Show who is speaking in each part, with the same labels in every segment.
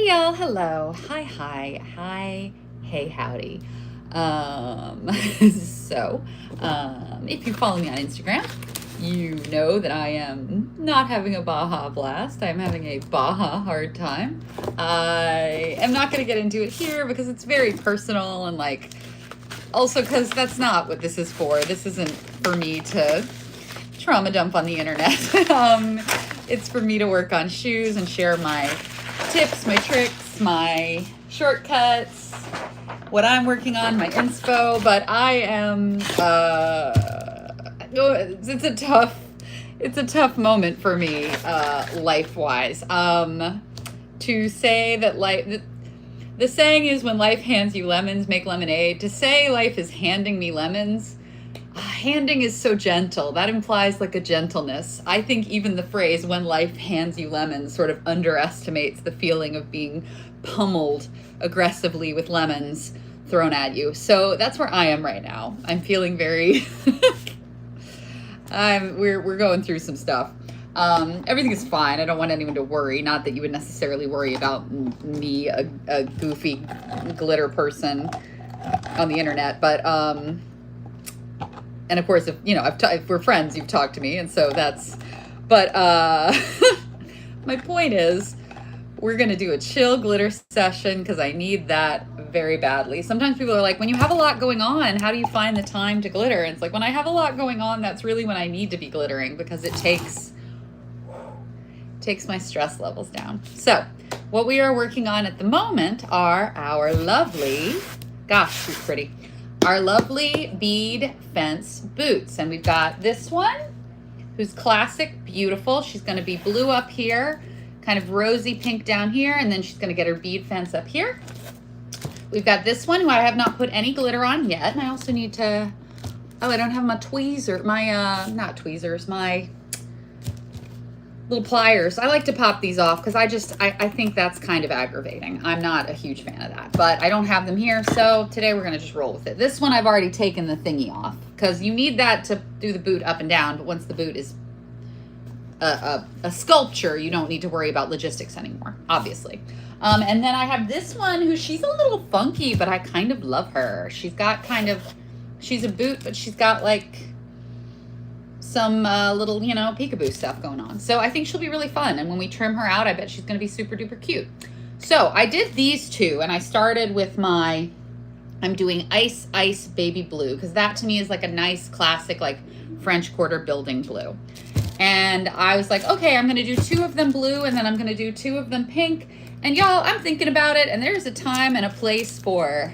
Speaker 1: y'all. Hello. Hi. Hey, howdy. If you follow me on Instagram, you know that I am not having a Baja blast. I'm having a Baja hard time. I am not going to get into it here because it's very personal and also because that's not what this is for. This isn't for me to trauma dump on the internet. It's for me to work on shoes and share my tips, my tricks, my shortcuts, what I'm working on, my inspo. But I am, it's a tough moment for me, life-wise. To say that the saying is when life hands you lemons, make lemonade. To say life is handing me lemons, handing is so gentle. That implies a gentleness. I think even the phrase when life hands you lemons sort of underestimates the feeling of being pummeled aggressively with lemons thrown at you. So that's where I am right now. I'm feeling very we're going through some stuff. Everything is fine. I don't want anyone to worry. Not that you would necessarily worry about me, a goofy glitter person on the internet, but and of course, if we're friends, you've talked to me, and so that's, but my point is, we're going to do a chill glitter session because I need that very badly. Sometimes people are like, when you have a lot going on, how do you find the time to glitter? And it's like, when I have a lot going on, that's really when I need to be glittering because it takes my stress levels down. So what we are working on at the moment are our lovely, gosh, she's pretty, our lovely bead fence boots. And we've got this one who's classic, beautiful. She's going to be blue up here, kind of rosy pink down here, and then she's going to get her bead fence up here. We've got this one who I have not put any glitter on yet. And I also need to, I don't have my tweezer, not tweezers, my little pliers. I like to pop these off because I think that's kind of aggravating. I'm not a huge fan of that, but I don't have them here. So today we're going to just roll with it. This one I've already taken the thingy off because you need that to do the boot up and down. But once the boot is a sculpture, you don't need to worry about logistics anymore, obviously. And then I have this one who she's a little funky, but I kind of love her. She's got she's a boot, but she's got some little, peekaboo stuff going on. So I think she'll be really fun. And when we trim her out, I bet she's going to be super duper cute. So I did these two, and I started with I'm doing Ice Baby Blue, because that to me is a nice classic, French Quarter building blue. And I was like, okay, I'm going to do two of them blue, and then I'm going to do two of them pink. And y'all, I'm thinking about it, and there's a time and a place for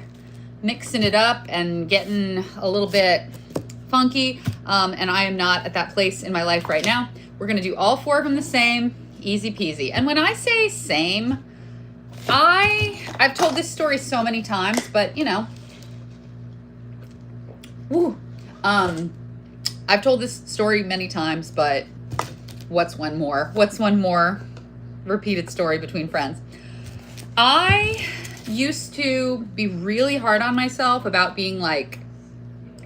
Speaker 1: mixing it up and getting a little bit funky, and I am not at that place in my life right now. We're going to do all four of them the same, easy peasy. And when I say same, I've told this story so many times, but I've told this story many times, but what's one more repeated story between friends? I used to be really hard on myself about being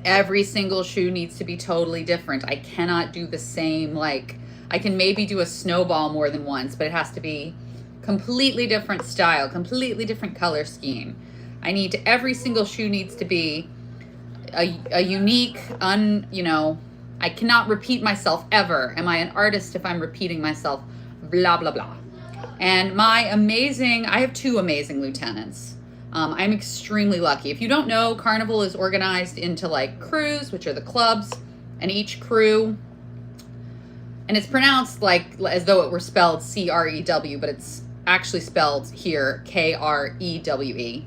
Speaker 1: every single shoe needs to be totally different. I cannot do the same, I can maybe do a snowball more than once, but it has to be completely different style, completely different color scheme. Every single shoe needs to be a unique, I cannot repeat myself ever. Am I an artist if I'm repeating myself? Blah, blah, blah. And I have two amazing lieutenants. I'm extremely lucky. If you don't know, Carnival is organized into crews, which are the clubs, and each crew, and it's pronounced as though it were spelled C-R-E-W, but it's actually spelled here K-R-E-W-E.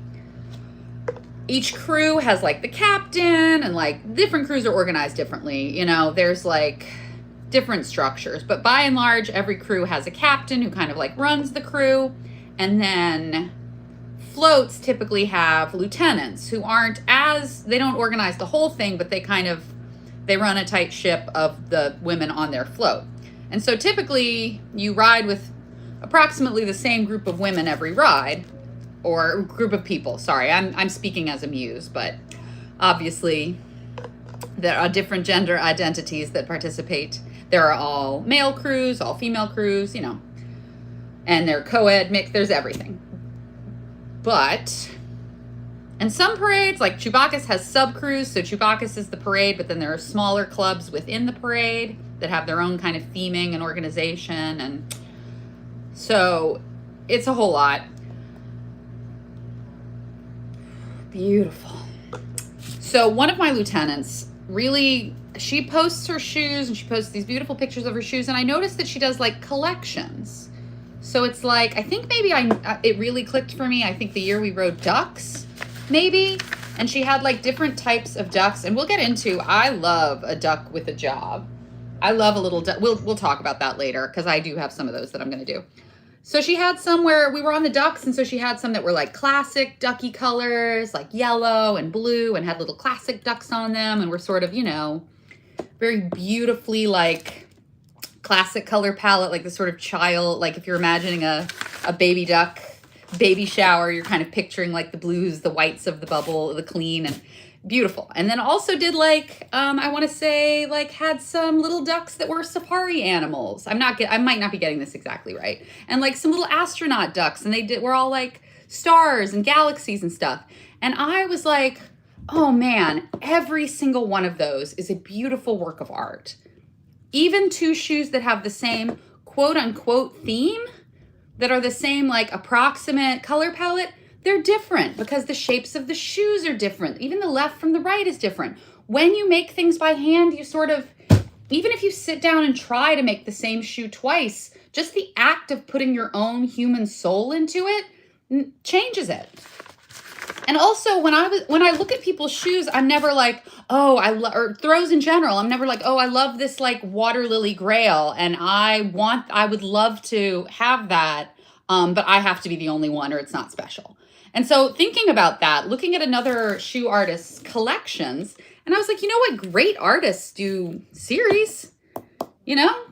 Speaker 1: Each crew has the captain, and different crews are organized differently. There's different structures, but by and large, every crew has a captain who kind of runs the crew, and then floats typically have lieutenants who they don't organize the whole thing, but they run a tight ship of the women on their float. And so typically you ride with approximately the same group of women every ride, or group of people. Sorry, I'm speaking as a muse, but obviously there are different gender identities that participate. There are all male crews, all female crews, and they're co-ed mix. There's everything. But, and some parades, like Chewbacca's has sub-crews, so Chewbacca's is the parade, but then there are smaller clubs within the parade that have their own kind of theming and organization, and so it's a whole lot. Beautiful. So one of my lieutenants really, she posts her shoes and she posts these beautiful pictures of her shoes, and I noticed that she does like collections. So it's like, I think maybe it really clicked for me. I think the year we rode ducks, maybe. And she had like different types of ducks, and we'll get into, I love a duck with a job. I love a little duck. We'll talk about that later, because I do have some of those that I'm going to do. So she had some where we were on the ducks, and so she had some that were like classic ducky colors, like yellow and blue, and had little classic ducks on them, and were sort of, you know, very beautifully like classic color palette, like the sort of child, like if you're imagining a baby duck baby shower, you're kind of picturing like the blues, the whites of the bubble, the clean, and beautiful. And then also did like, I want to say like had some little ducks that were safari animals. I might not be getting this exactly right. And like some little astronaut ducks, and were all like stars and galaxies and stuff. And I was like, oh man, every single one of those is a beautiful work of art. Even two shoes that have the same quote unquote theme, that are the same like approximate color palette, they're different because the shapes of the shoes are different. Even the left from the right is different. When you make things by hand, you sort of, even if you sit down and try to make the same shoe twice, just the act of putting your own human soul into it changes it. And also when I look at people's shoes, I'm never like, oh, or throws in general, I'm never like, oh, I love this like water lily grail, and I would love to have that, but I have to be the only one, or it's not special. And so thinking about that, looking at another shoe artist's collections, and I was like, you know what great artists do series, you know?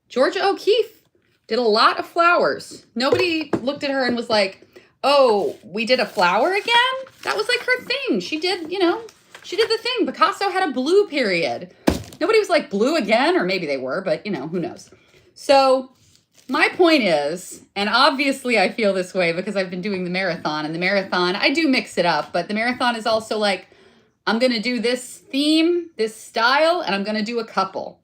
Speaker 1: Georgia O'Keeffe did a lot of flowers. Nobody looked at her and was like, oh, we did a flower again? That was like her thing. She did, you know, she did the thing. Picasso had a blue period. Nobody was like, blue again, or maybe they were, but you know, who knows? So my point is, and obviously I feel this way because I've been doing the marathon, and the marathon, I do mix it up, but the marathon is also like, I'm going to do this theme, this style, and I'm going to do a couple.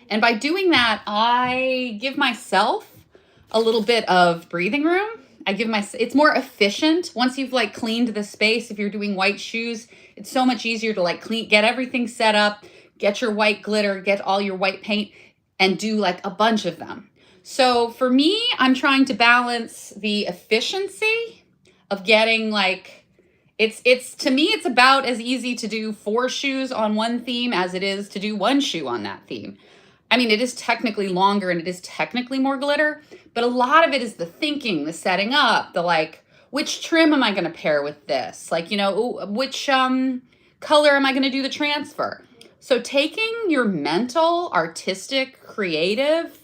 Speaker 1: And by doing that, I give myself a little bit of breathing room. It's more efficient. Once you've like cleaned the space, if you're doing white shoes, it's so much easier to like get everything set up, get your white glitter, get all your white paint, and do like a bunch of them. So for me, I'm trying to balance the efficiency of getting like, to me, it's about as easy to do 4 shoes on one theme as it is to do 1 shoe on that theme. I mean, it is technically longer and it is technically more glitter, but a lot of it is the thinking, the setting up, the like, which trim am I going to pair with this? Like, you know, which color am I going to do the transfer? So taking your mental, artistic, creative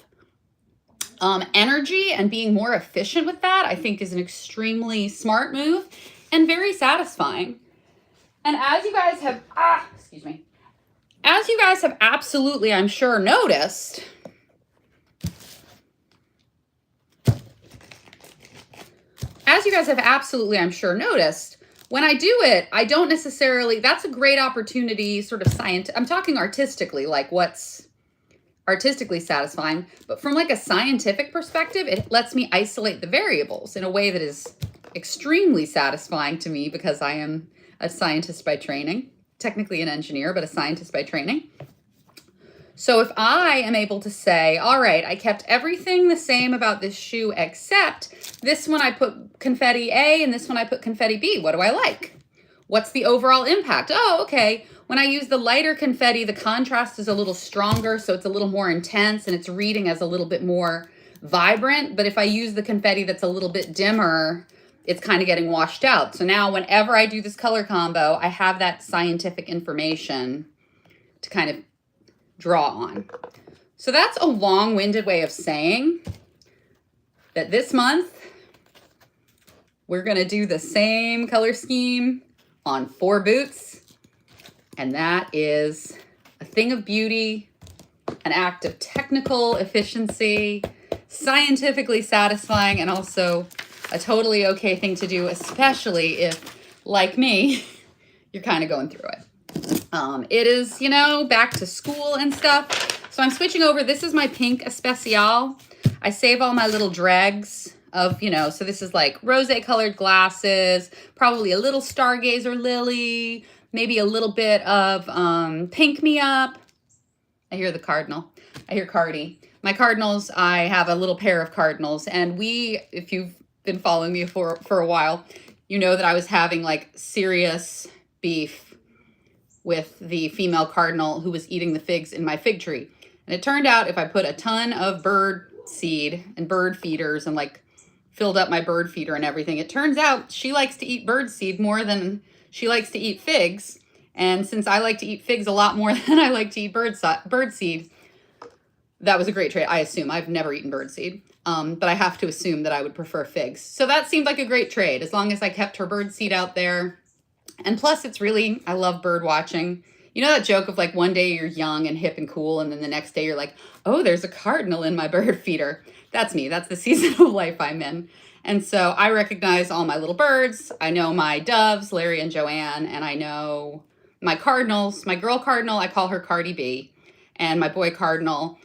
Speaker 1: energy and being more efficient with that, I think is an extremely smart move and very satisfying. And as you guys have, as you guys have absolutely, I'm sure, noticed, when I do it, I don't necessarily, that's a great opportunity, sort of I'm talking artistically, like what's artistically satisfying, but from like a scientific perspective, it lets me isolate the variables in a way that is extremely satisfying to me because I am a scientist by training, technically an engineer, but a scientist by training. So if I am able to say, all right, I kept everything the same about this shoe, except this one I put confetti A and this one I put confetti B. What do I like? What's the overall impact? Oh, okay. When I use the lighter confetti, the contrast is a little stronger, so it's a little more intense and it's reading as a little bit more vibrant. But if I use the confetti that's a little bit dimmer, it's kind of getting washed out. So now whenever I do this color combo, I have that scientific information to kind of draw on. So that's a long-winded way of saying that this month, we're going to do the same color scheme on 4 boots. And that is a thing of beauty, an act of technical efficiency, scientifically satisfying, and also a totally okay thing to do, especially if, like me, you're kind of going through it. It is, you know, back to school and stuff. So I'm switching over. This is my pink Especial. I save all my little dregs of, you know, so this is like rosé colored glasses, probably a little Stargazer Lily, maybe a little bit of Pink Me Up. I hear the cardinal. I hear Cardi. My cardinals, I have a little pair of cardinals, and if you've been following me for a while, you know that I was having like serious beef with the female cardinal who was eating the figs in my fig tree. And it turned out if I put a ton of bird seed and bird feeders and like filled up my bird feeder and everything, it turns out she likes to eat bird seed more than she likes to eat figs. And since I like to eat figs a lot more than I like to eat bird seed, that was a great trade. I assume. I've never eaten bird seed, but I have to assume that I would prefer figs. So that seemed like a great trade as long as I kept her bird seed out there. And plus, it's really, I love bird watching. You know that joke of like one day you're young and hip and cool, and then the next day you're like, oh, there's a cardinal in my bird feeder. That's me. That's the season of life I'm in. And so I recognize all my little birds. I know my doves, Larry and Joanne, and I know my cardinals. My girl cardinal, I call her Cardi B, and my boy cardinal.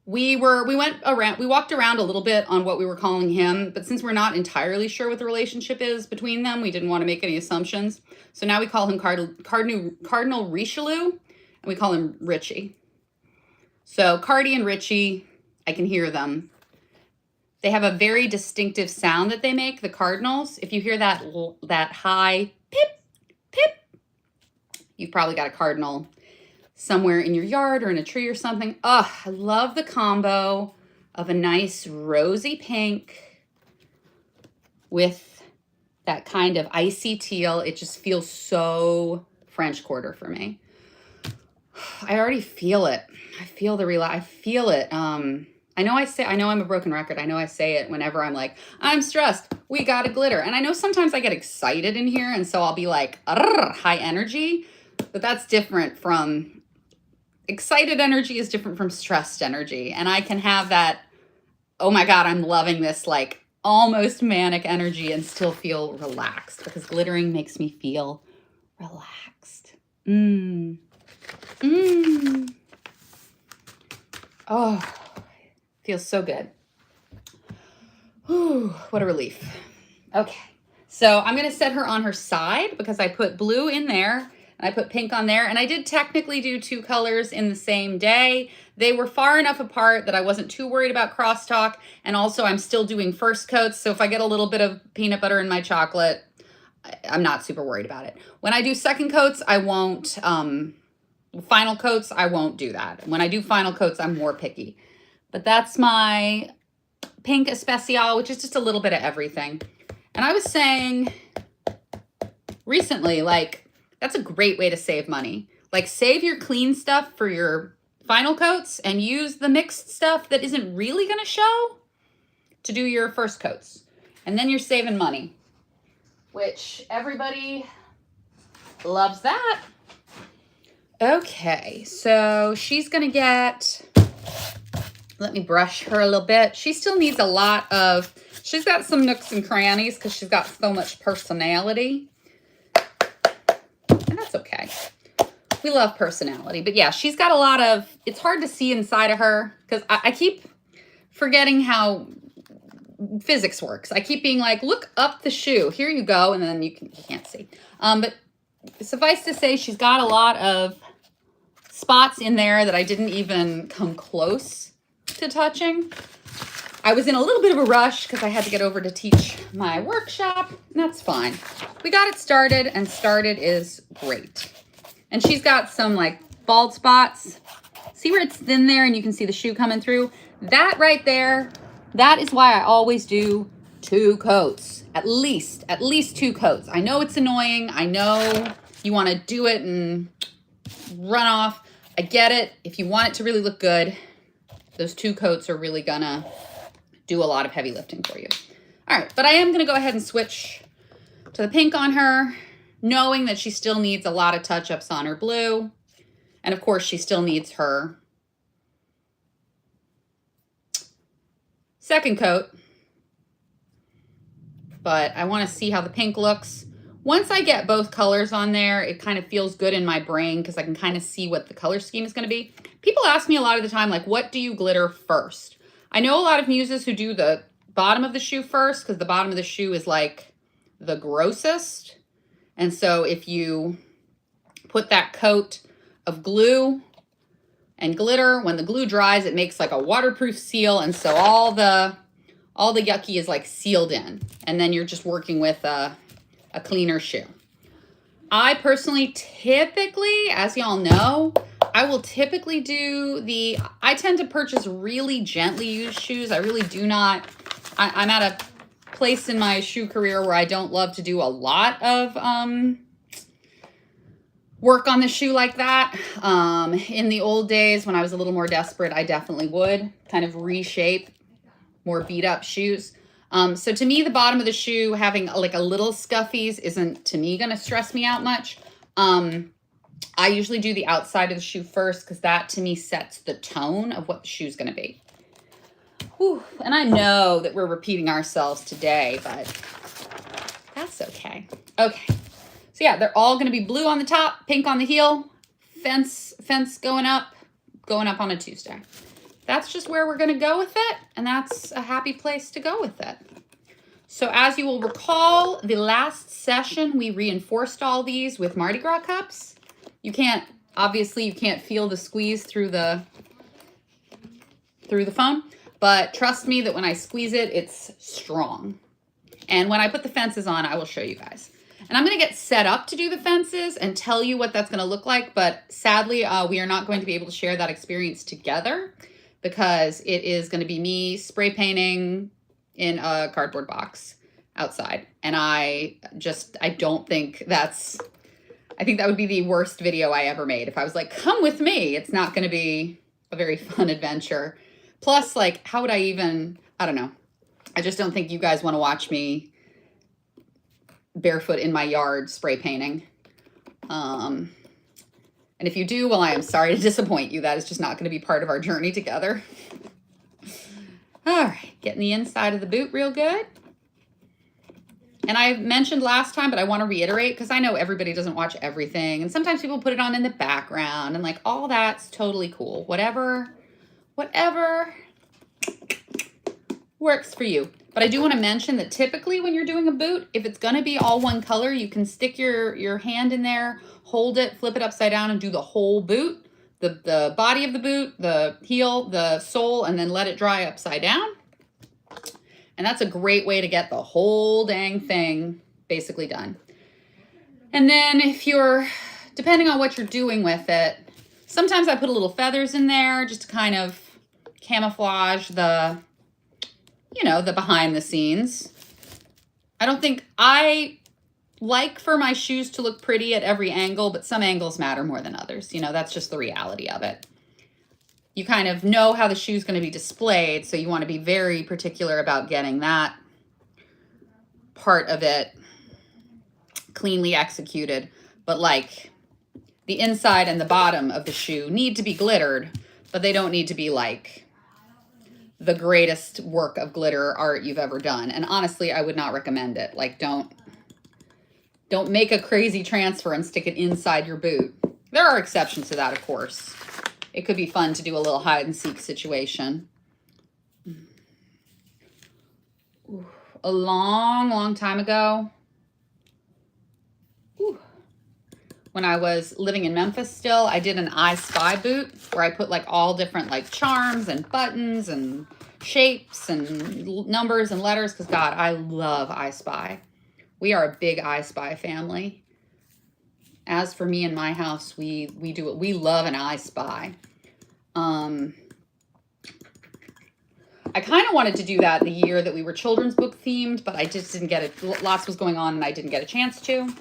Speaker 1: We walked around a little bit on what we were calling him, but since we're not entirely sure what the relationship is between them, we didn't want to make any assumptions. So now we call him Cardinal Richelieu, and we call him Richie. So Cardi and Richie, I can hear them. They have a very distinctive sound that they make, the cardinals. If you hear that high pip, pip, you've probably got a cardinal somewhere in your yard or in a tree or something. Oh, I love the combo of a nice rosy pink with that kind of icy teal. It just feels so French Quarter for me. I already feel it. I feel I feel it. I know I'm a broken record. I know I say it whenever I'm like, I'm stressed. We got to glitter. And I know sometimes I get excited in here. And so I'll be like, high energy. But that's different from, excited energy is different from stressed energy. And I can have that, oh my God, I'm loving this like almost manic energy and still feel relaxed because glittering makes me feel relaxed. Oh, feels so good. Whew, what a relief. Okay, so I'm going to set her on her side because I put blue in there and I put pink on there. And I did technically do 2 colors in the same day. They were far enough apart that I wasn't too worried about crosstalk. And also I'm still doing first coats. So if I get a little bit of peanut butter in my chocolate, I'm not super worried about it. When I do second coats, I won't, final coats, I won't do that. When I do final coats, I'm more picky. But that's my pink Especial, which is just a little bit of everything. And I was saying recently, like, that's a great way to save money. Like, save your clean stuff for your final coats and use the mixed stuff that isn't really going to show to do your first coats. And then you're saving money, which everybody loves that. Okay, so she's going to get, let me brush her a little bit. She still needs a lot of, she's got some nooks and crannies because she's got so much personality. And that's okay. We love personality. But yeah, she's got a lot of, it's hard to see inside of her because I keep forgetting how physics works. I keep being like, look up the shoe. Here you go. And then you can't see. But suffice to say, she's got a lot of spots in there that I didn't even come close to touching. I was in a little bit of a rush because I had to get over to teach my workshop. And that's fine. We got it started, and started is great. And she's got some like bald spots. See where it's thin there and you can see the shoe coming through? That right there, that is why I always do 2 coats. At least 2 coats. I know it's annoying. I know you want to do it and run off. I get it. If you want it to really look good, those 2 coats are really gonna do a lot of heavy lifting for you. All right, but I am gonna go ahead and switch to the pink on her, knowing that she still needs a lot of touch-ups on her blue. And of course, she still needs her second coat. but I want to see how the pink looks. Once I get both colors on there, it kind of feels good in my brain because I can kind of see what the color scheme is going to be. People ask me a lot of the time, like, what do you glitter first? I know a lot of muses who do the bottom of the shoe first because the bottom of the shoe is like the grossest. And so if you put that coat of glue and glitter, when the glue dries, it makes like a waterproof seal. And so all the yucky is like sealed in. And then you're just working with a cleaner shoe. I personally typically, as y'all know, I will typically do I tend to purchase really gently used shoes. I really do not, I'm at a place in my shoe career where I don't love to do a lot of work on the shoe like that. In the old days when I was a little more desperate, I definitely would kind of reshape more beat up shoes. So to me, the bottom of the shoe having like a little scuffies isn't, to me, going to stress me out much. I usually do the outside of the shoe first because that to me sets the tone of what the shoe's going to be. Whew. And I know that we're repeating ourselves today, but that's okay. Okay. So yeah, they're all going to be blue on the top, pink on the heel, fence going up on a Tuesday. That's just where we're going to go with it, and that's a happy place to go with it. So as you will recall, the last session, we reinforced all these with Mardi Gras cups. Obviously you can't feel the squeeze through the phone, but trust me that when I squeeze it, it's strong. And when I put the fences on, I will show you guys. And I'm going to get set up to do the fences and tell you what that's going to look like, but sadly, we are not going to be able to share that experience together, because it is going to be me spray painting in a cardboard box outside. And I don't think I think that would be the worst video I ever made. If I was like, come with me, it's not going to be a very fun adventure. Plus, like, how would I don't know. I just don't think you guys want to watch me barefoot in my yard spray painting. And if you do, well, I am sorry to disappoint you. That is just not going to be part of our journey together. All right, getting the inside of the boot real good. And I mentioned last time, but I want to reiterate because I know everybody doesn't watch everything. And sometimes people put it on in the background and like all that's totally cool. Whatever works for you. But I do want to mention that typically when you're doing a boot, if it's going to be all one color, you can stick your hand in there, hold it, flip it upside down, and do the whole boot. The body of the boot, the heel, the sole, and then let it dry upside down. And that's a great way to get the whole dang thing basically done. And then depending on what you're doing with it, sometimes I put a little feathers in there just to kind of camouflage the behind the scenes. I like for my shoes to look pretty at every angle, but some angles matter more than others. That's just the reality of it. You kind of know how the shoe's going to be displayed, so you want to be very particular about getting that part of it cleanly executed. But like the inside and the bottom of the shoe need to be glittered, but they don't need to be like the greatest work of glitter art you've ever done. And honestly, I would not recommend it. Like, don't make a crazy transfer and stick it inside your boot. There are exceptions to that, of course. It could be fun to do a little hide and seek situation. A long, long time ago, when I was living in Memphis still, I did an I Spy boot where I put like all different like charms and buttons and shapes and numbers and letters, because God, I love I Spy. We are a big I Spy family. As for me and my house, we do it. We love an I Spy. I kind of wanted to do that the year that we were children's book themed, but I just didn't get it. Lots was going on and I didn't get a chance to.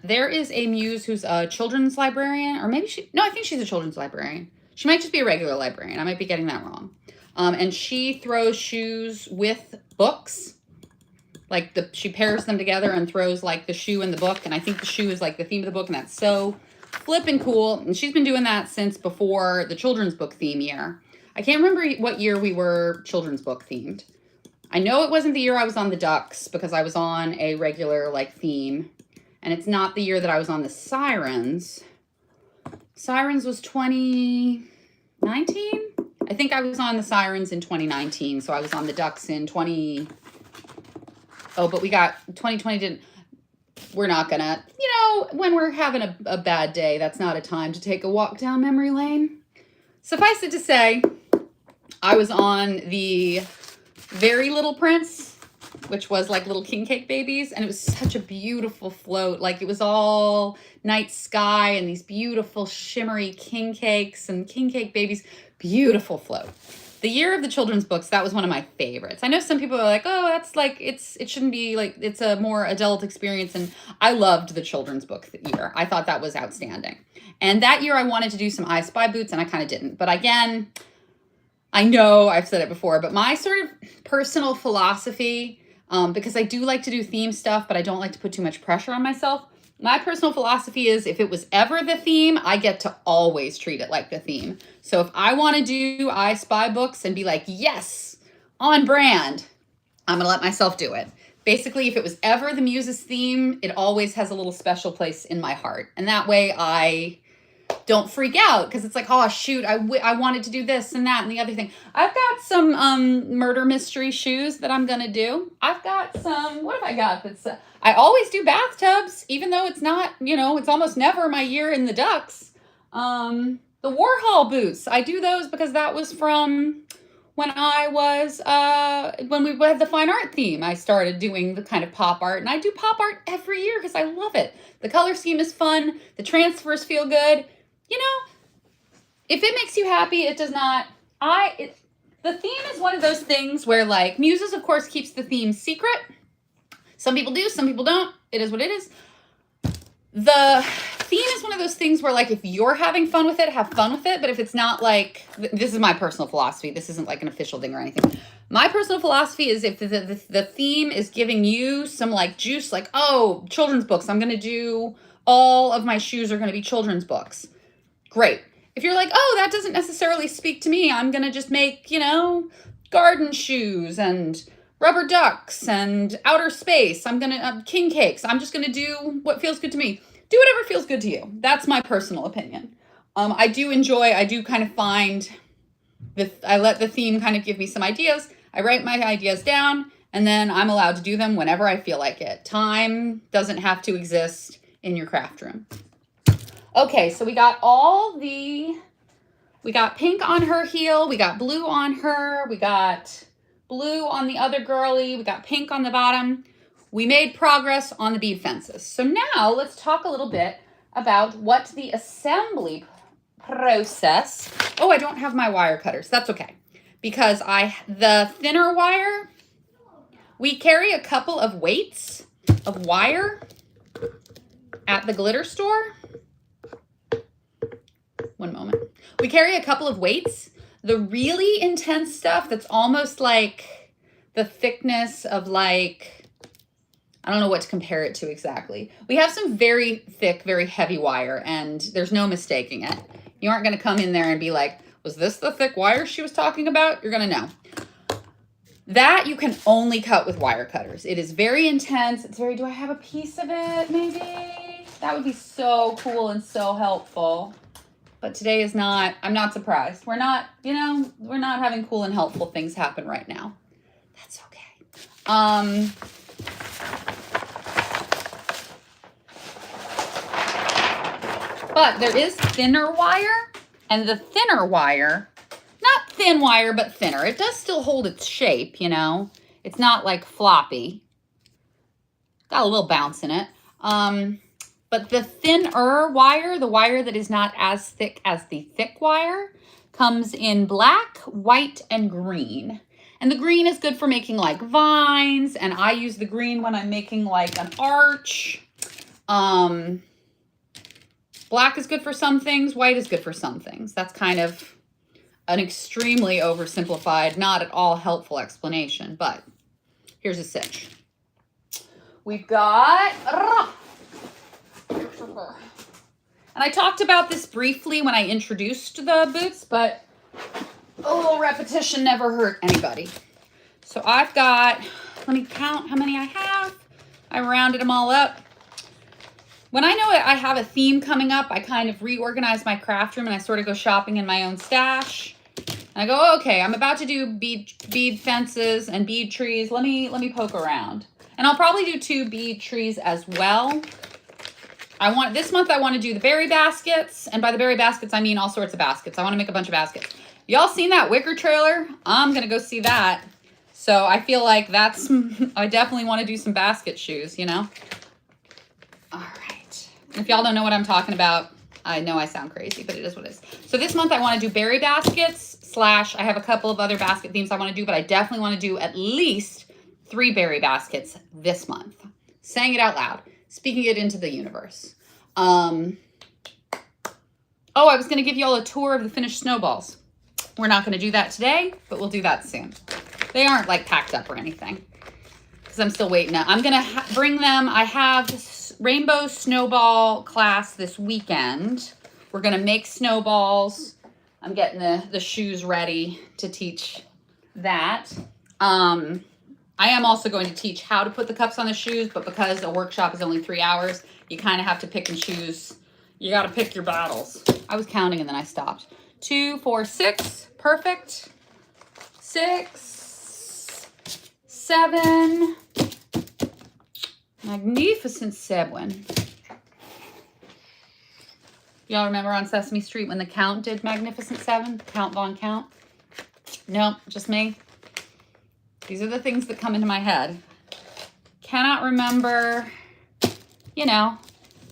Speaker 1: There is a muse who's a children's librarian, or maybe I think she's a children's librarian. She might just be a regular librarian. I might be getting that wrong. And she throws shoes with books. Like she pairs them together and throws like the shoe and the book. And I think the shoe is like the theme of the book, and that's so flippin' cool. And she's been doing that since before the children's book theme year. I can't remember what year we were children's book themed. I know it wasn't the year I was on the ducks because I was on a regular like theme. And it's not the year that I was on the sirens. Sirens was 2019? I think I was on the sirens in 2019. So I was on the ducks in 20... Oh, but we got... 2020 didn't... We're not gonna... You know, when we're having a bad day, that's not a time to take a walk down memory lane. Suffice it to say, I was on the Very Little Prince, which was like little king cake babies. And it was such a beautiful float. Like it was all night sky and these beautiful shimmery king cakes and king cake babies. Beautiful float. The year of the children's books, that was one of my favorites. I know some people are like, oh, that's like, it shouldn't be like, it's a more adult experience. And I loved the children's book year. I thought that was outstanding. And that year I wanted to do some I Spy boots and I kind of didn't. But again, I know I've said it before, but my sort of personal philosophy, because I do like to do theme stuff, but I don't like to put too much pressure on myself. My personal philosophy is if it was ever the theme, I get to always treat it like the theme. So if I want to do I Spy books and be like, yes, on brand, I'm going to let myself do it. Basically, if it was ever the Muses theme, it always has a little special place in my heart. And that way I don't freak out because it's like, oh, shoot, I wanted to do this and that and the other thing. I've got some murder mystery shoes that I'm going to do. I've got some, what have I got? That's I always do bathtubs, even though it's not, you know, it's almost never my year in the ducks. The Warhol boots, I do those because that was from when I was, when we had the fine art theme, I started doing the kind of pop art. And I do pop art every year because I love it. The color scheme is fun. The transfers feel good. You know, if it makes you happy, it does not. The theme is one of those things where, like, Muses, of course, keeps the theme secret. Some people do, some people don't. It is what it is. The theme is one of those things where, like, if you're having fun with it, have fun with it. But if it's not, like, this is my personal philosophy. This isn't, like, an official thing or anything. My personal philosophy is if the theme is giving you some, like, juice, like, oh, children's books. I'm going to do, all of my shoes are going to be children's books. Great. If you're like, oh, that doesn't necessarily speak to me, I'm going to just make, you know, garden shoes and rubber ducks and outer space. I'm going to, king cakes. I'm just going to do what feels good to me. Do whatever feels good to you. That's my personal opinion. I do kind of find, I let the theme kind of give me some ideas. I write my ideas down and then I'm allowed to do them whenever I feel like it. Time doesn't have to exist in your craft room. Okay, so we got we got pink on her heel, we got blue on her, we got blue on the other girly, we got pink on the bottom. We made progress on the bead fences. So now let's talk a little bit about what the assembly process. Oh, I don't have my wire cutters. That's okay. Because the thinner wire, we carry a couple of weights of wire at the glitter store. One moment. We carry a couple of weights. The really intense stuff that's almost like the thickness of, like, I don't know what to compare it to exactly. We have some very thick, very heavy wire, and there's no mistaking it. You aren't going to come in there and be like, was this the thick wire she was talking about? You're going to know. That you can only cut with wire cutters. It is very intense. It's very, do I have a piece of it maybe? That would be so cool and so helpful. But today is not, I'm not surprised. We're not, you know, we're not having cool and helpful things happen right now. That's okay. But there is thinner wire, and the thinner wire, not thin wire, but thinner. It does still hold its shape, you know. It's not like floppy. Got a little bounce in it. But the thinner wire, the wire that is not as thick as the thick wire, comes in black, white, and green. And the green is good for making like vines, and I use the green when I'm making like an arch. Black is good for some things, white is good for some things. That's kind of an extremely oversimplified, not at all helpful explanation, but here's a sitch. We've got... And I talked about this briefly when I introduced the boots, but a little repetition never hurt anybody. So I've got, let me count how many I have. I rounded them all up. When I know I have a theme coming up, I kind of reorganize my craft room and I sort of go shopping in my own stash. And I go, oh, okay, I'm about to do bead fences and bead trees. Let me poke around. And I'll probably do 2 bead trees as well. This month I want to do the berry baskets. And by the berry baskets, I mean all sorts of baskets. I want to make a bunch of baskets. Y'all seen that Wicker trailer? I'm going to go see that. So I feel like I definitely want to do some basket shoes, you know? All right. If y'all don't know what I'm talking about, I know I sound crazy, but it is what it is. So this month I want to do berry baskets / I have a couple of other basket themes I want to do, but I definitely want to do at least 3 berry baskets this month. Saying it out loud, speaking it into the universe. Oh, I was going to give y'all a tour of the finished snowballs. We're not going to do that today, but we'll do that soon. They aren't like packed up or anything because I'm still waiting. I'm going to bring them. I have Rainbow Snowball class this weekend. We're going to make snowballs. I'm getting the shoes ready to teach that. I am also going to teach how to put the cups on the shoes, but because a workshop is only 3 hours, you kind of have to pick and choose. You got to pick your battles. I was counting and then I stopped. 2, 4, 6. Perfect. 6, 7. Magnificent 7. Y'all remember on Sesame Street when the Count did Magnificent 7? Count Von Count? Nope, just me. These are the things that come into my head. Cannot remember, you know,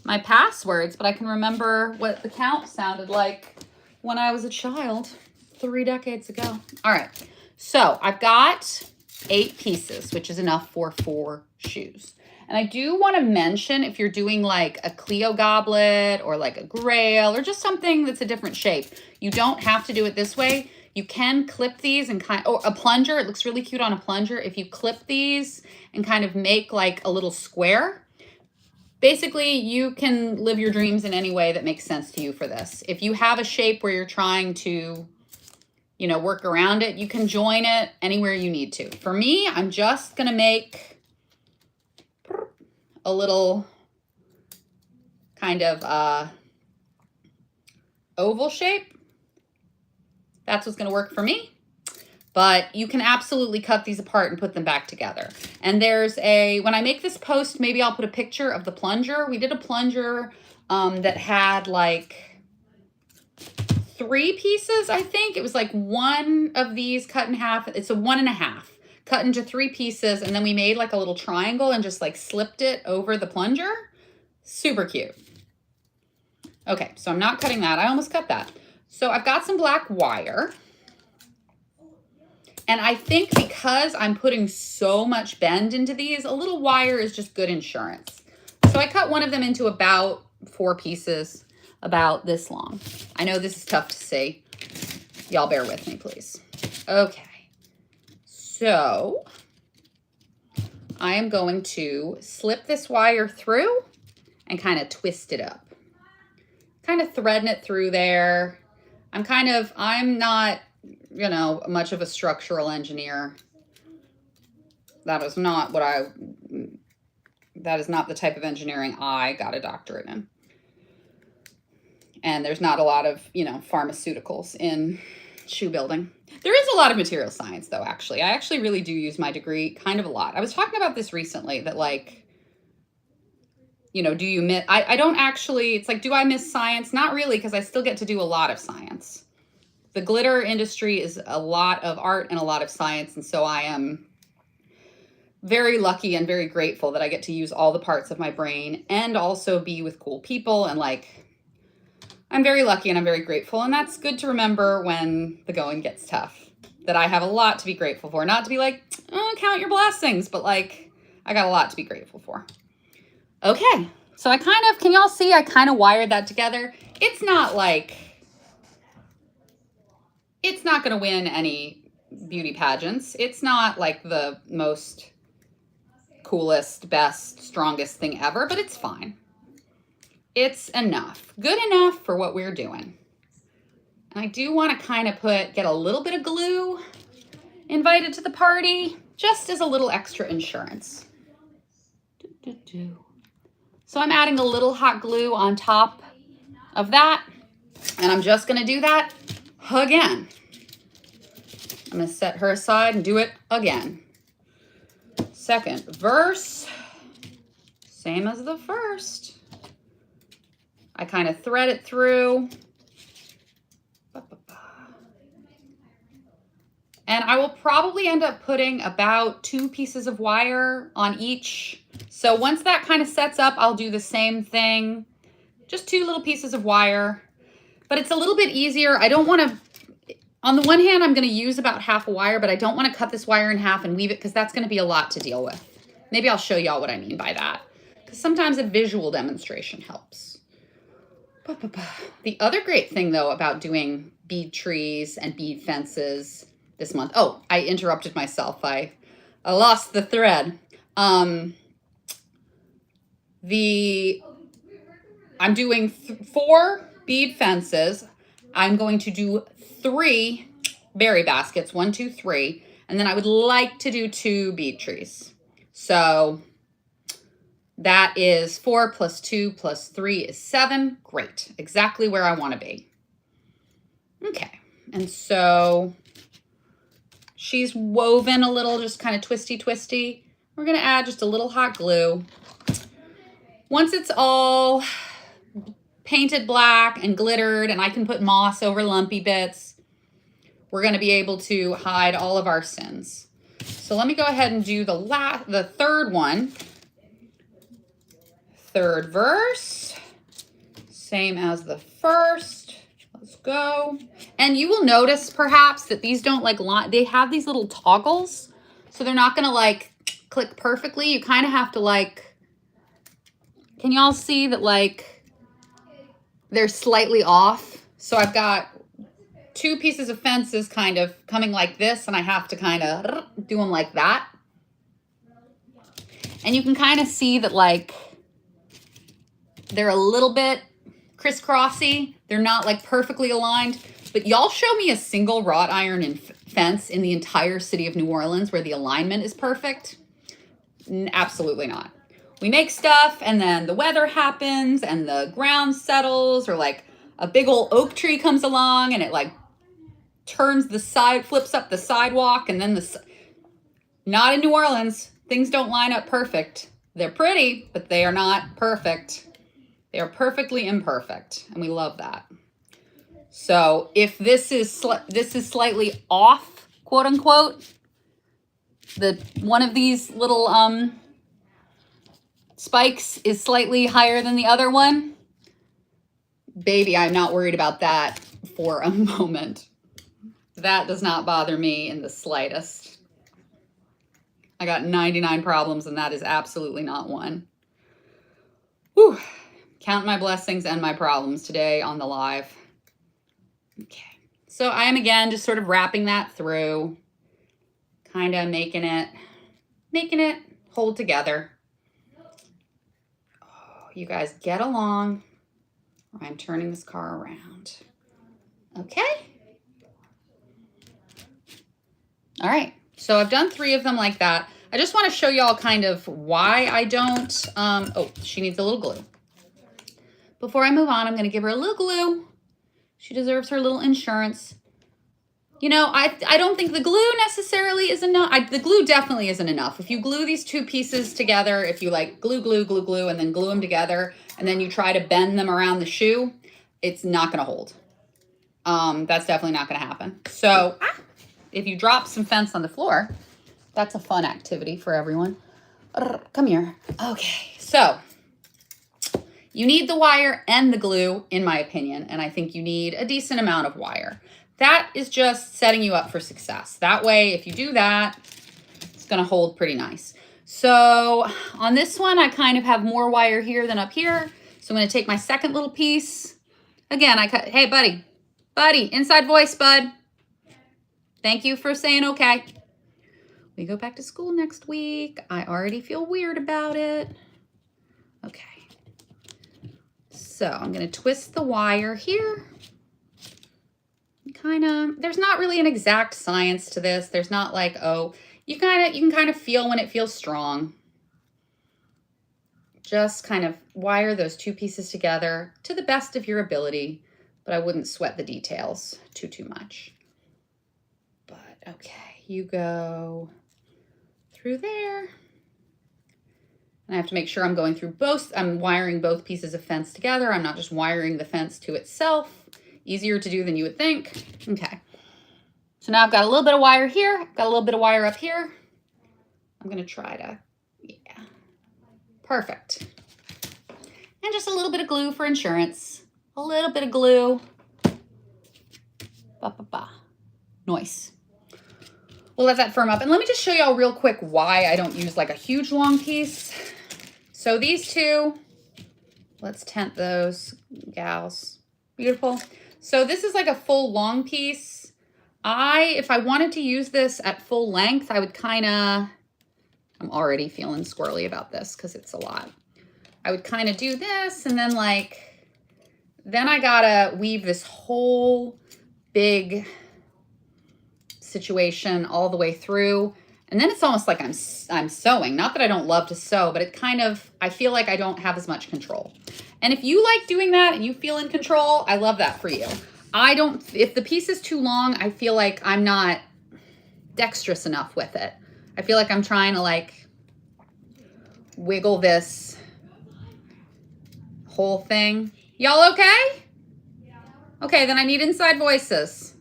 Speaker 1: my passwords, but I can remember what the count sounded like when I was a child 3 decades ago. All right, so I've got 8 pieces, which is enough for 4 shoes. And I do want to mention, if you're doing like a Clio goblet or like a grail or just something that's a different shape, you don't have to do it this way. You can clip these and or a plunger. It looks really cute on a plunger. If you clip these and kind of make like a little square, basically you can live your dreams in any way that makes sense to you for this. If you have a shape where you're trying to, you know, work around it, you can join it anywhere you need to. For me, I'm just going to make a little kind of oval shape. That's what's going to work for me. But you can absolutely cut these apart and put them back together. And there's when I make this post, maybe I'll put a picture of the plunger. We did a plunger that had like 3 pieces, I think. It was like one of these cut in half. It's a 1.5. Cut into 3 pieces, and then we made like a little triangle and just like slipped it over the plunger. Super cute. Okay, so I'm not cutting that. I almost cut that. So I've got some black wire. And I think because I'm putting so much bend into these, a little wire is just good insurance. So I cut one of them into about 4 pieces, about this long. I know this is tough to see. Y'all bear with me, please. Okay. So I am going to slip this wire through and kind of twist it up. Kind of threading it through there. I'm not, you know, much of a structural engineer. That is not the type of engineering I got a doctorate in. And there's not a lot of, you know, pharmaceuticals in shoe building. There is a lot of material science, though, actually. I actually really do use my degree kind of a lot. I was talking about this recently, that, like, you know, do you miss... I don't actually... It's like, do I miss science? Not really, because I still get to do a lot of science. The glitter industry is a lot of art and a lot of science, and so I am very lucky and very grateful that I get to use all the parts of my brain and also be with cool people, and, like... I'm very lucky and I'm very grateful, and that's good to remember when the going gets tough, that I have a lot to be grateful for. Not to be like, oh, count your blessings, but like, I got a lot to be grateful for. Okay, so I kind of, can y'all see, I kind of wired that together. It's not like, it's not going to win any beauty pageants. It's not like the most coolest, best, strongest thing ever, but it's fine. It's enough. Good enough for what we're doing. And I do want to kind of get a little bit of glue invited to the party. just as a little extra insurance. So I'm adding a little hot glue on top of that, and I'm just gonna do that again. I'm gonna set her aside and do it again. Second verse, same as the first. I kind of thread it through. And I will probably end up putting about 2 pieces of wire on each. So once that kind of sets up, I'll do the same thing. Just 2 little pieces of wire. But it's a little bit easier. I don't want to, on the one hand, I'm going to use about half a wire, but I don't want to cut this wire in half and weave it because that's going to be a lot to deal with. Maybe I'll show y'all what I mean by that, because sometimes a visual demonstration helps. The other great thing, though, about doing bead trees and bead fences this month. Oh, I interrupted myself. I lost the thread. I'm doing 4 bead fences. I'm going to do 3 berry baskets, 1, 2, 3, and then I would like to do 2 bead trees. So that is 4 plus 2 plus 3 is 7. Great, exactly where I want to be. Okay, and so she's woven a little, just kind of twisty. We're gonna add just a little hot glue. Once it's all painted black and glittered and I can put moss over lumpy bits, we're gonna be able to hide all of our sins. So let me go ahead and do the third one. Third verse, same as the first. Let's go. And you will notice perhaps that these don't like line, they have these little toggles, so they're not gonna like click perfectly. You kind of have to like, can y'all see that like they're slightly off? So I've got 2 pieces of fences kind of coming like this, and I have to kind of do them like that. And you can kind of see that like they're a little bit crisscrossy. They're not like perfectly aligned, but y'all show me a single wrought iron and fence in the entire city of New Orleans where the alignment is perfect. Absolutely not. We make stuff and then the weather happens and the ground settles, or like a big old oak tree comes along and it like turns the side, flips up the sidewalk, and then not in New Orleans. Things don't line up perfect. They're pretty, but they are not perfect. They are perfectly imperfect, and we love that. So if this is slightly off, quote unquote, one of these little spikes is slightly higher than the other one, baby, I'm not worried about that for a moment. That does not bother me in the slightest. I got 99 problems, and that is absolutely not one. Whew. Count my blessings and my problems today on the live. Okay, so I am again just sort of wrapping that through, kind of making it hold together. Oh, you guys get along, or I'm turning this car around. Okay. All right, so I've done 3 of them like that. I just want to show y'all kind of why I don't, oh, she needs a little glue. Before I move on, I'm going to give her a little glue. She deserves her little insurance. You know, I don't think the glue necessarily is enough. The glue definitely isn't enough. If you glue these 2 pieces together, if you like glue, and then glue them together, and then you try to bend them around the shoe, it's not going to hold. That's definitely not going to happen. So if you drop some fence on the floor, that's a fun activity for everyone. Come here. Okay, so you need the wire and the glue, in my opinion, and I think you need a decent amount of wire. That is just setting you up for success. That way, if you do that, it's gonna hold pretty nice. So on this one, I kind of have more wire here than up here. So I'm gonna take my second little piece. Again, I cut, hey buddy, inside voice, bud. Thank you for saying okay. We go back to school next week. I already feel weird about it. Okay. So I'm going to twist the wire here. There's not really an exact science to this. There's not like, oh, You can kind of feel when it feels strong. Just kind of wire those two pieces together to the best of your ability, but I wouldn't sweat the details too much. But okay, you go through there. And I have to make sure I'm going through both, I'm wiring both pieces of fence together. I'm not just wiring the fence to itself. Easier to do than you would think. Okay. So now I've got a little bit of wire here, I've got a little bit of wire up here. I'm gonna try to, yeah. Perfect. And just a little bit of glue for insurance. A little bit of glue. Ba-ba-ba. Nice. We'll let that firm up. And let me just show y'all real quick why I don't use like a huge long piece. So these two, let's tent those gals. Beautiful. So this is like a full long piece. If I wanted to use this at full length, I would kind of, I'm already feeling squirrely about this because it's a lot. I would kind of do this and then then I gotta weave this whole big situation all the way through. And then it's almost like I'm sewing. Not that I don't love to sew, but it kind of, I feel like I don't have as much control. And if you like doing that and you feel in control, I love that for you. If the piece is too long, I feel like I'm not dexterous enough with it. I feel like I'm trying to wiggle this whole thing. Y'all okay? Okay, then I need inside voices.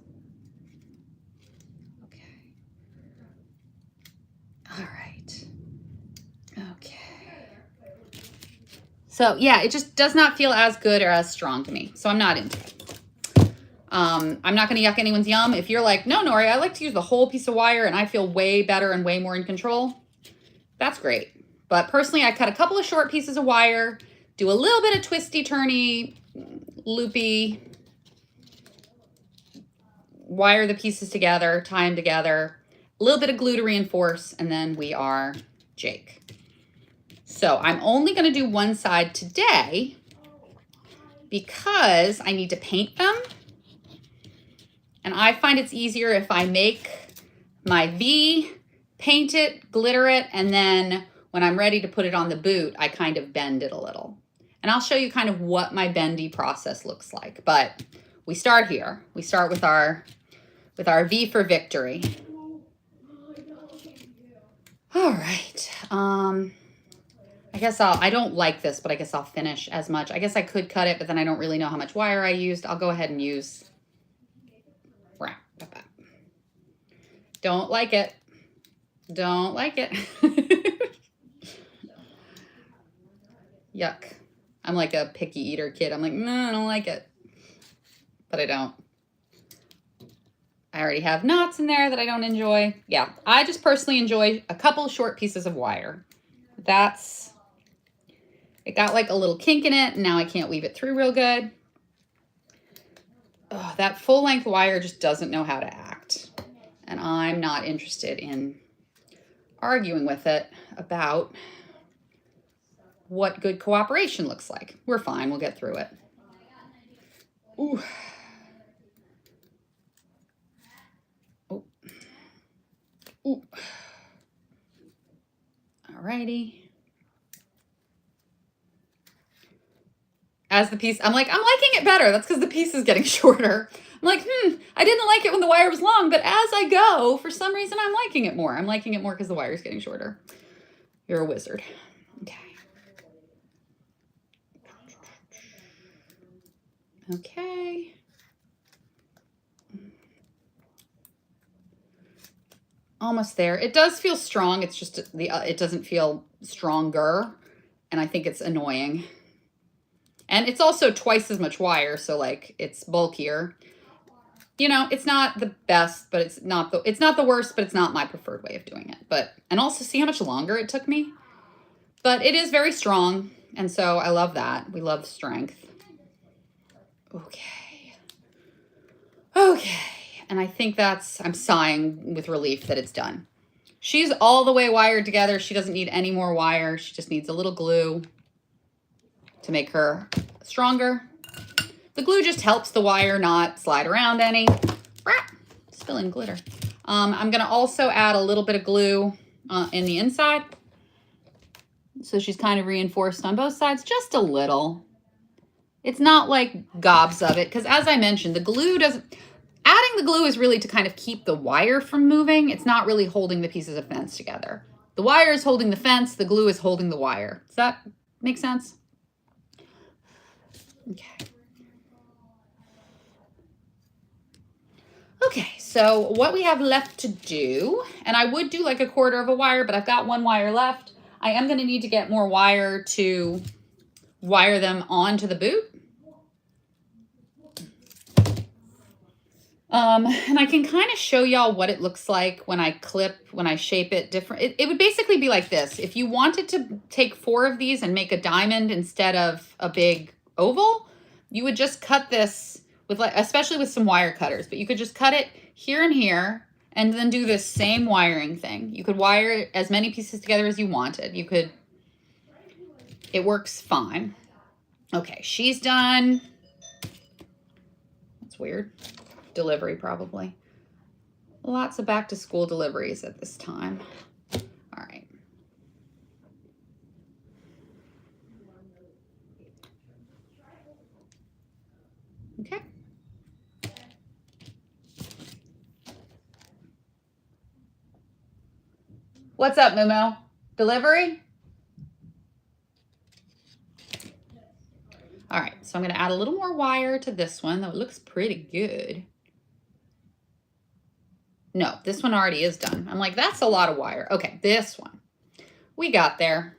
Speaker 1: So yeah, it just does not feel as good or as strong to me. So I'm not into it. I'm not going to yuck anyone's yum. If you're like, no, Nori, I like to use the whole piece of wire and I feel way better and way more in control, that's great. But personally, I cut a couple of short pieces of wire, do a little bit of twisty, turny, loopy, wire the pieces together, tie them together, a little bit of glue to reinforce, and then we are Jake. So I'm only going to do one side today because I need to paint them. And I find it's easier if I make my V, paint it, glitter it, and then when I'm ready to put it on the boot, I kind of bend it a little. And I'll show you kind of what my bendy process looks like. But we start here. We start with our V for victory. All right. I guess I don't like this, but I guess I'll finish as much. I guess I could cut it, but then I don't really know how much wire I used. I'll go ahead and use. Don't like it. Don't like it. Yuck. I'm like a picky eater kid. I'm like, no, I don't like it. But I don't. I already have knots in there that I don't enjoy. Yeah, I just personally enjoy a couple short pieces of wire. It got like a little kink in it, and now I can't weave it through real good. Oh, that full length wire just doesn't know how to act. And I'm not interested in arguing with it about what good cooperation looks like. We're fine, we'll get through it. Ooh. Oh. Ooh. Alrighty. As the piece, I'm liking it better. That's because the piece is getting shorter. I'm like, I didn't like it when the wire was long, but as I go, for some reason, I'm liking it more. I'm liking it more because the wire is getting shorter. You're a wizard. Okay. Okay. Almost there. It does feel strong. It's just it doesn't feel stronger, and I think it's annoying. And it's also twice as much wire, so it's bulkier. You know, it's not the best, but it's not the worst, but it's not my preferred way of doing it. And also see how much longer it took me. But it is very strong, and so I love that. We love strength. Okay. And I think I'm sighing with relief that it's done. She's all the way wired together. She doesn't need any more wire. She just needs a little glue to make her stronger. The glue just helps the wire not slide around any. Spilling glitter. I'm going to also add a little bit of glue in the inside. So she's kind of reinforced on both sides, just a little. It's not like gobs of it, because as I mentioned, the glue doesn't, adding the glue is really to kind of keep the wire from moving. It's not really holding the pieces of fence together. The wire is holding the fence, the glue is holding the wire. Does that make sense? Okay. Okay, so what we have left to do, and I would do like a quarter of a wire, but I've got one wire left. I am going to need to get more wire to wire them onto the boot. And I can kind of show y'all what it looks like when I shape it different. It would basically be like this. If you wanted to take 4 of these and make a diamond instead of a big oval, you would just cut this with, like, especially with some wire cutters, but you could just cut it here and here and then do this same wiring thing. You could wire as many pieces together as you wanted. It works fine. Okay, she's done. That's weird. Delivery, probably. Lots of back to school deliveries at this time. All right. Okay. What's up, Momo? Delivery? All right, so I'm going to add a little more wire to this one, though it looks pretty good. No, this one already is done. I'm like, that's a lot of wire. Okay, this one. We got there.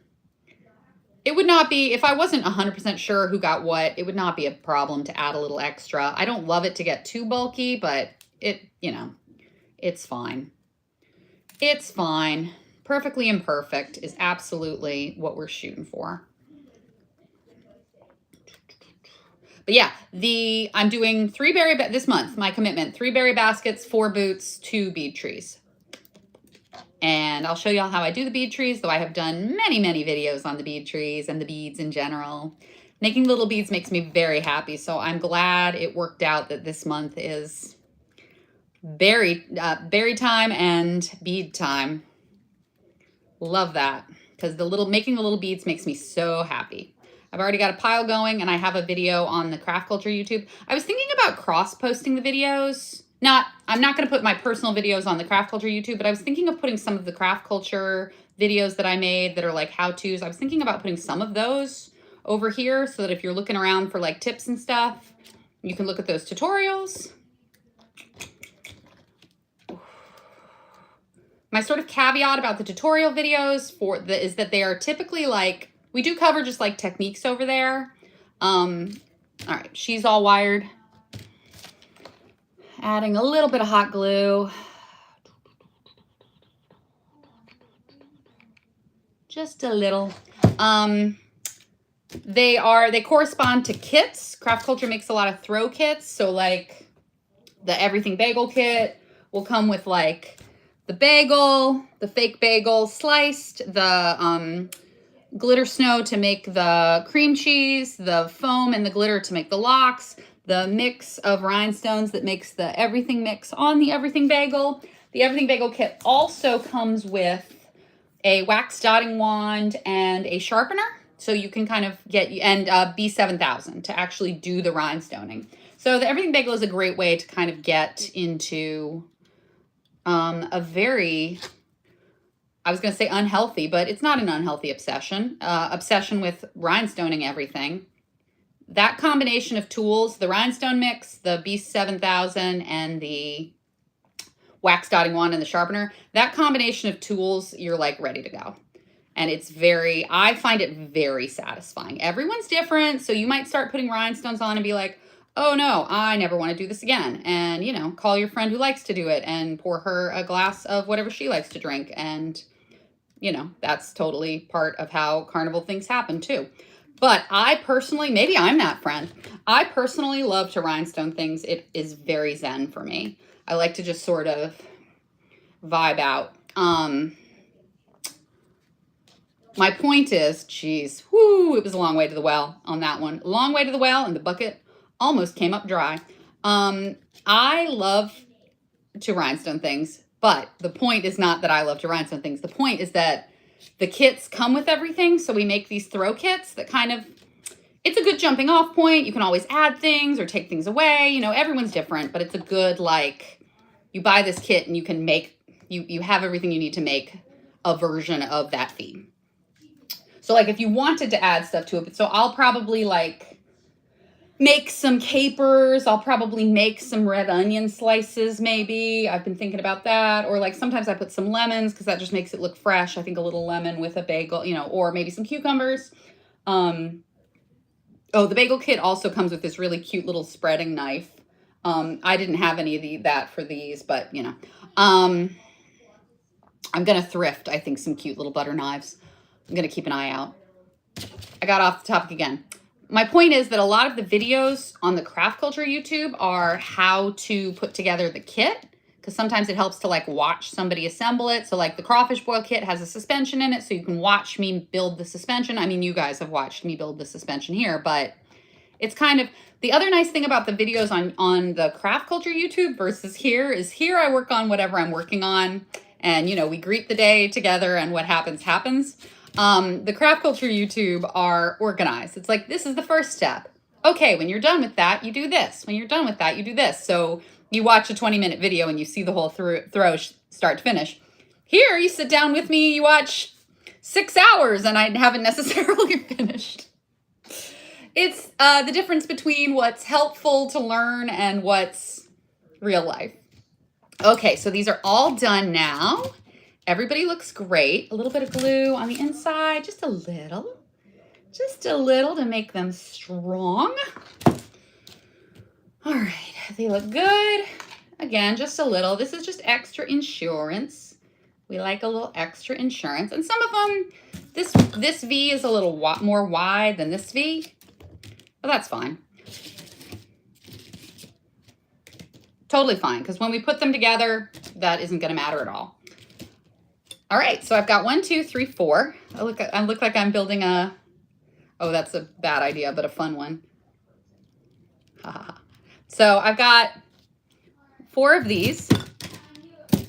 Speaker 1: It would not be, if I wasn't 100% sure who got what, it would not be a problem to add a little extra. I don't love it to get too bulky, but it's fine. It's fine. Perfectly imperfect is absolutely what we're shooting for. But yeah, I'm doing 3 berry, this month, my commitment, 3 berry baskets, 4 boots, 2 bead trees. And I'll show y'all how I do the bead trees, though I have done many, many videos on the bead trees and the beads in general. Making little beads makes me very happy, so I'm glad it worked out that this month is berry time and bead time. Love that, because making the little beads makes me so happy. I've already got a pile going, and I have a video on the Craft Culture YouTube. I was thinking about cross-posting the videos. I'm not going to put my personal videos on the Craft Culture YouTube, but I was thinking of putting some of the Craft Culture videos that I made that are like how-tos. I was thinking about putting some of those over here so that if you're looking around for like tips and stuff, you can look at those tutorials. My sort of caveat about the tutorial videos is that they are typically like, we do cover just like techniques over there. All right, she's all wired. Adding a little bit of hot glue. Just a little. They correspond to kits. Craft Culture makes a lot of throw kits. So like the Everything Bagel kit will come with like the bagel, the fake bagel sliced, the glitter snow to make the cream cheese, the foam and the glitter to make the lox, the mix of rhinestones that makes the everything mix on the Everything Bagel. The Everything Bagel kit also comes with a wax dotting wand and a sharpener. So you can kind of and B7000 to actually do the rhinestoning. So the Everything Bagel is a great way to kind of get into a very, I was going to say unhealthy, but it's not an unhealthy obsession. Obsession with rhinestoning everything. That combination of tools, the rhinestone mix, the B7000, and the wax dotting wand and the sharpener, that combination of tools, you're like ready to go. And I find it very satisfying. Everyone's different, so you might start putting rhinestones on and be like, oh no, I never want to do this again. And, call your friend who likes to do it and pour her a glass of whatever she likes to drink. And, that's totally part of how carnival things happen too. But I personally, maybe I'm that friend. I personally love to rhinestone things. It is very zen for me. I like to just sort of vibe out. My point is, geez, it was a long way to the well on that one. A long way to the well, and the bucket almost came up dry. I love to rhinestone things, but But the point is not that I love to rhinestone things. The point is that the kits come with everything. So we make these throw kits that kind of, it's a good jumping off point. You can always add things or take things away. You know, everyone's different, but it's a good, like, you buy this kit and you can make, you have everything you need to make a version of that theme. So like if you wanted to add stuff to it, so I'll probably like make some capers. I'll probably make some red onion slices maybe. I've been thinking about that. Or like sometimes I put some lemons because that just makes it look fresh. I think a little lemon with a bagel, you know, or maybe some cucumbers. Oh, the bagel kit also comes with this really cute little spreading knife. I didn't have any of that for these, but you know. I'm going to thrift, I think, some cute little butter knives. I'm going to keep an eye out. I got off the topic again. My point is that a lot of the videos on the craft culture YouTube are how to put together the kit, because sometimes it helps to like watch somebody assemble it. So like the crawfish boil kit has a suspension in it, so you can watch me build the suspension. I mean, you guys have watched me build the suspension here, but it's kind of, the other nice thing about the videos on the craft culture YouTube versus here is here I work on whatever I'm working on. And, you know, we greet the day together and what happens, happens. The craft culture YouTube are organized. It's like, this is the first step. Okay, when you're done with that, you do this. When you're done with that, you do this. So you watch a 20-minute video and you see the whole throw start to finish. Here, you sit down with me, you watch 6 hours and I haven't necessarily finished. It's the difference between what's helpful to learn and what's real life. Okay, so these are all done now. Everybody looks great. A little bit of glue on the inside, just a little to make them strong. All right, they look good. Again, just a little. This is just extra insurance. We like a little extra insurance. And some of them, this V is a little more wide than this V, but that's fine. Totally fine, because when we put them together, that isn't going to matter at all. All right, so I've got 1, 2, 3, 4. I look like I'm building a, oh, that's a bad idea, but a fun one. Ha ha ha. So I've got 4 of these.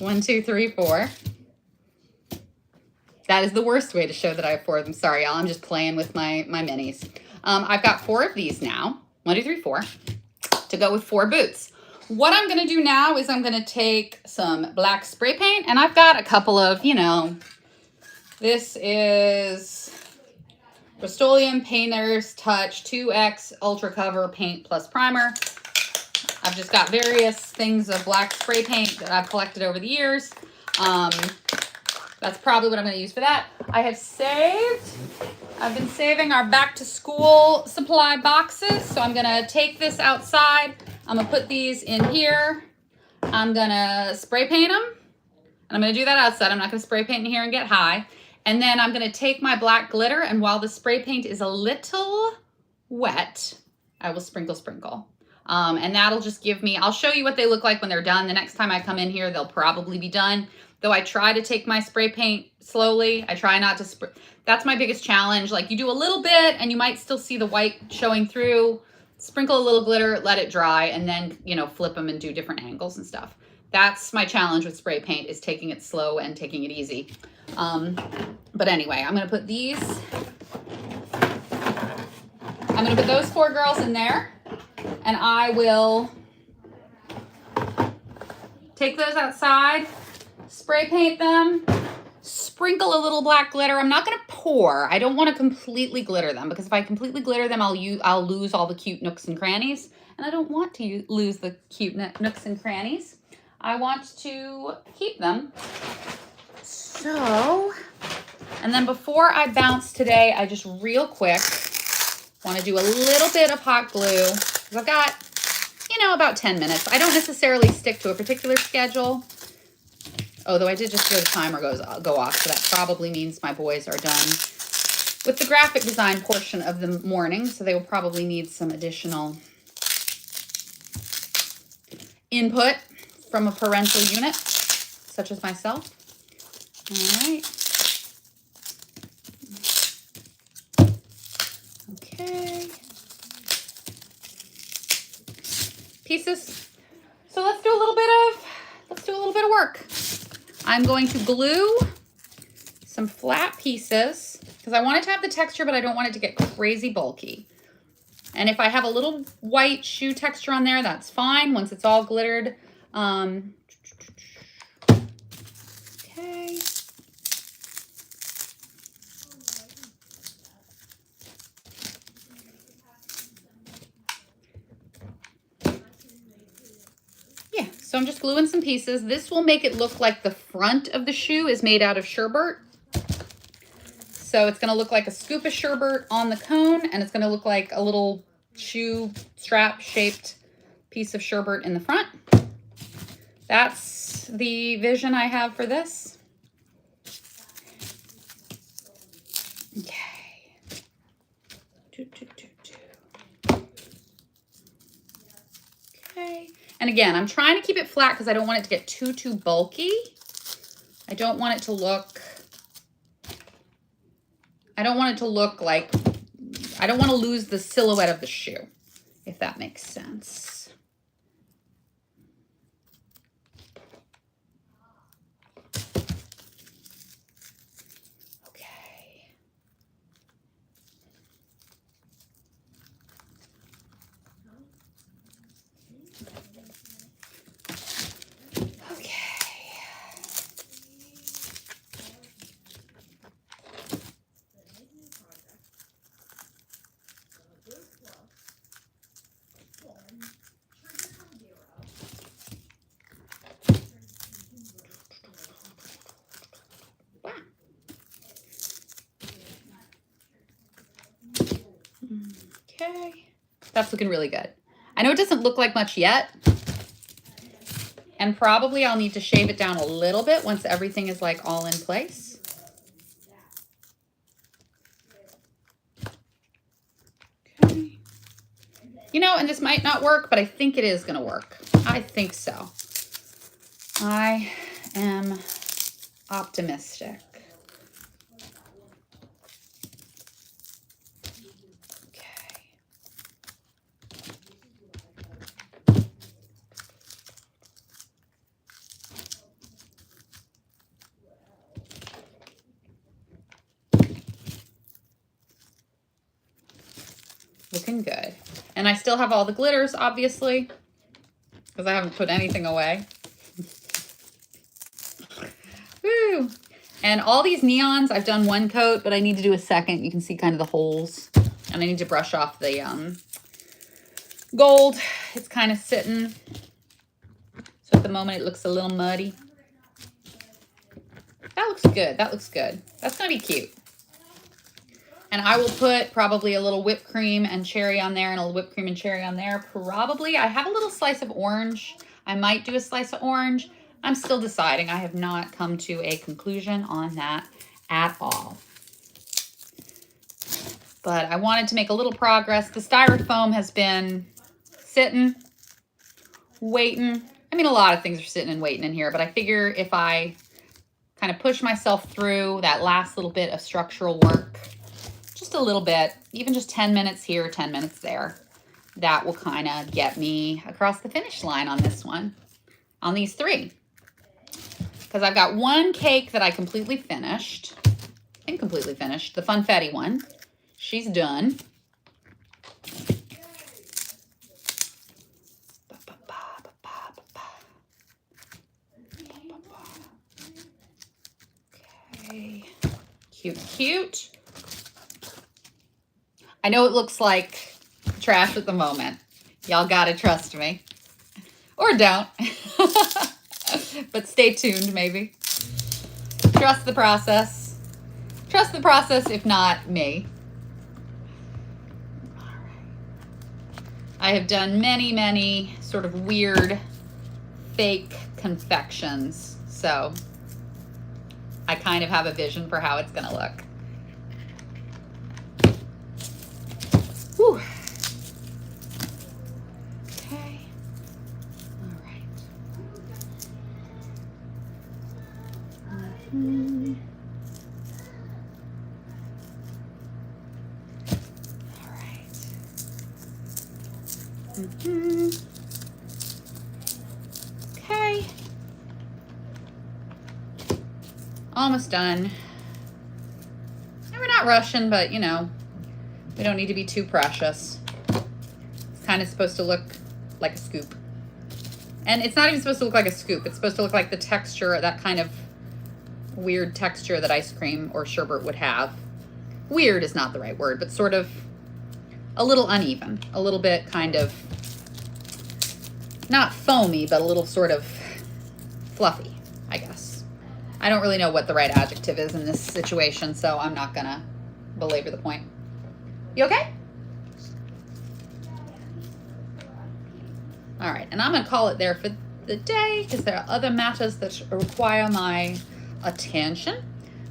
Speaker 1: 1, 2, 3, 4. That is the worst way to show that I have 4 of them. Sorry, y'all, I'm just playing with my minis. I've got 4 of these now. 1, 2, 3, 4. To go with 4 boots. What I'm going to do now is I'm going to take some black spray paint, and I've got a couple of, you know, this is Rust-Oleum Painter's Touch 2X Ultra Cover Paint Plus Primer. I've just got various things of black spray paint that I've collected over the years. That's probably what I'm going to use for that. I've been saving our back to school supply boxes, so I'm going to take this outside. I'm going to put these in here. I'm going to spray paint them. And I'm going to do that outside. I'm not going to spray paint in here and get high. And then I'm going to take my black glitter, and while the spray paint is a little wet, I will sprinkle. And that'll just give me, I'll show you what they look like when they're done. The next time I come in here, they'll probably be done. Though I try to take my spray paint slowly. I try not to spray. That's my biggest challenge. Like, you do a little bit and you might still see the white showing through. Sprinkle a little glitter, let it dry, and then, you know, flip them and do different angles and stuff. That's my challenge with spray paint, is taking it slow and taking it easy. But anyway, I'm going to put these, I'm going to put those 4 girls in there, and I will take those outside, spray paint them, sprinkle a little black glitter. I'm not going to pour. I don't want to completely glitter them, because if I completely glitter them, I'll lose all the cute nooks and crannies. And I don't want to lose the cute nooks and crannies. I want to keep them. So, and then before I bounce today, I just real quick want to do a little bit of hot glue, because I've got, you know, about 10 minutes. I don't necessarily stick to a particular schedule. Although I did just hear the timer go off, so that probably means my boys are done with the graphic design portion of the morning, so they will probably need some additional input from a parental unit, such as myself. All right. Okay. Pieces. So let's do a little bit of work. I'm going to glue some flat pieces because I want it to have the texture, but I don't want it to get crazy bulky. And if I have a little white shoe texture on there, that's fine once it's all glittered. Okay. Yeah, so I'm just gluing some pieces. This will make it look like the front of the shoe is made out of sherbet. So it's going to look like a scoop of sherbet on the cone, and it's going to look like a little shoe strap shaped piece of sherbet in the front. That's the vision I have for this. Okay. Okay. And again, I'm trying to keep it flat because I don't want it to get too bulky. I don't want it to look like, I don't want to lose the silhouette of the shoe, if that makes sense. Okay. Okay, that's looking really good. I know it doesn't look like much yet, and probably I'll need to shave it down a little bit once everything is like all in place. Okay. You know, and this might not work, but I think it is going to work. I think so. I am optimistic. Looking good. And I still have all the glitters, obviously, because I haven't put anything away. Woo! And all these neons, I've done one coat, but I need to do a second. You can see kind of the holes. And I need to brush off the gold. It's kind of sitting. So at the moment, it looks a little muddy. That looks good. That looks good. That's going to be cute. And I will put probably a little whipped cream and cherry on there and a little whipped cream and cherry on there. Probably. I have a little slice of orange. I might do a slice of orange. I'm still deciding. I have not come to a conclusion on that at all. But I wanted to make a little progress. The styrofoam has been sitting, waiting. I mean, a lot of things are sitting and waiting in here, but I figure if I kind of push myself through that last little bit of structural work, just a little bit, even just 10 minutes here, 10 minutes there, that will kind of get me across the finish line on this one, on these three. Because I've got one cake that I completely finished, incompletely finished, the Funfetti one. She's done. Okay, cute, cute. I know it looks like trash at the moment. Y'all gotta trust me. Or don't. But stay tuned, maybe. Trust the process. Trust the process, if not me. All right. I have done many, many sort of weird fake confections, so I kind of have a vision for how it's gonna look. Whew. Okay. All right. All right. Okay. Almost done. And we're not rushing, but you know, we don't need to be too precious. It's kind of supposed to look like a scoop. And it's not even supposed to look like a scoop. It's supposed to look like the texture, that kind of weird texture that ice cream or sherbet would have. Weird is not the right word, but sort of a little uneven, a little bit kind of, not foamy, but a little sort of fluffy, I guess. I don't really know what the right adjective is in this situation, so I'm not gonna belabor the point. You okay? All right, and I'm gonna call it there for the day because there are other matters that require my attention.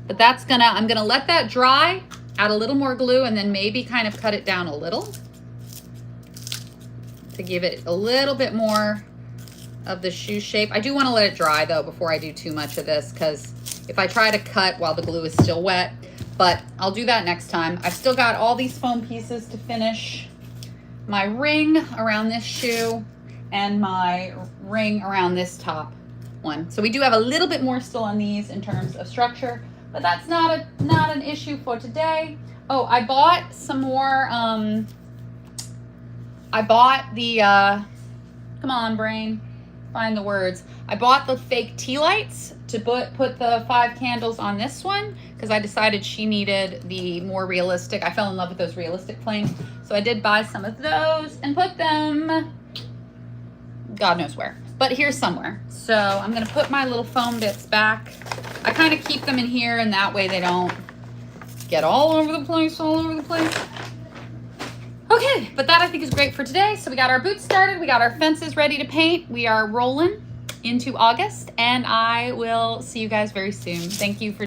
Speaker 1: But that's I'm gonna let that dry, add a little more glue, and then maybe kind of cut it down a little to give it a little bit more of the shoe shape. I do want to let it dry though before I do too much of this, because if I try to cut while the glue is still wet, but I'll do that next time. I've still got all these foam pieces to finish my ring around this shoe and my ring around this top one. So we do have a little bit more still on these in terms of structure, but that's not an issue for today. Oh, I bought some more, I bought the, come on brain, find the words. I bought the fake tea lights to put the 5 candles on this one because I decided she needed the more realistic. I fell in love with those realistic flames. So I did buy some of those and put them God knows where, but here's somewhere. So I'm gonna put my little foam bits back. I kind of keep them in here and that way they don't get all over the place, Okay, but that I think is great for today. So we got our boots started, we got our fences ready to paint. We are rolling into August and I will see you guys very soon. Thank you for